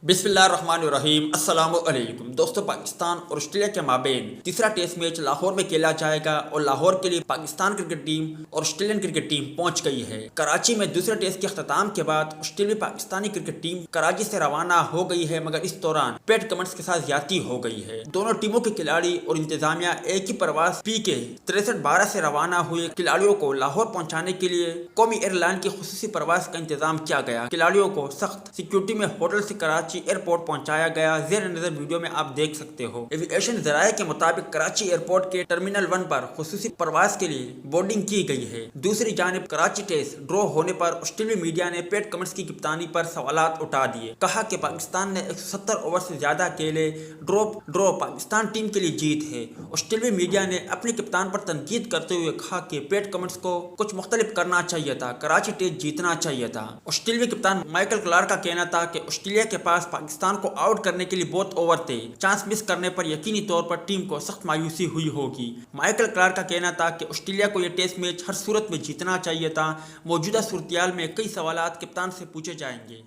बिस्मिल्लाहिर्रहमानिर्रहीम। अस्सलाम वालेकुम दोस्तों, पाकिस्तान और ऑस्ट्रेलिया के माबेन तीसरा टेस्ट मैच लाहौर में खेला जाएगा और लाहौर के लिए पाकिस्तान क्रिकेट टीम और ऑस्ट्रेलियन क्रिकेट टीम पहुंच गई है। कराची में दूसरे टेस्ट के अख्ताम के बाद Australia Pakistani cricket team Karachi से रवाना हो गई है, मगर इस दौरान पैट कमिंस के साथ ज्यादती हो गई है। दोनों टीमों के खिलाड़ी और इंतजामिया एक ही परवाज पी के 63-12 से रवाना हुए खिलाड़ियों को लाहौर पहुंचाने के लिए कौमी एयरलाइन की खुसूसी परवाज का इंतजाम किया गया। खिलाड़ियों को सख्त सिक्योरिटी में होटल से कराची एयरपोर्ट पहुंचाया गया। जेर नजर वीडियो में आप देख सकते हो। एविएशन जराये के मुताबिक कराची एयरपोर्ट के टर्मिनल 1 पर खुसूसी परवाज के लिए बोर्डिंग की गई है। दूसरी जानिब कराची टेस्ट ड्रॉ होने पर ऑस्ट्रेलियाई मीडिया ने पैट कमिंस की कप्तानी पर सवालात उठा दिए। कहा कि पाकिस्तान ने 170 ओवर से ज्यादा खेले, ड्रॉ पाकिस्तान टीम के लिए जीत है। ऑस्ट्रेलियाई मीडिया ने अपने कप्तान पर तनकीद करते हुए कहा कि पैट कमिंस को कुछ मुख्तलिफ करना चाहिए था, कराची टेस्ट जीतना चाहिए था। ऑस्ट्रेलियाई कप्तान माइकल क्लार्क का कहना था कि ऑस्ट्रेलिया के पास पाकिस्तान को आउट करने के लिए बहुत ओवर थे, चांस मिस करने पर यकीनी तौर पर टीम को सख्त मायूसी हुई होगी। माइकल क्लार्क का कहना था कि ऑस्ट्रेलिया को यह टेस्ट मैच हर सूरत में जीतना चाहिए था। मौजूदा सूरत में कई सवालात कप्तान से पूछे जाएंगे।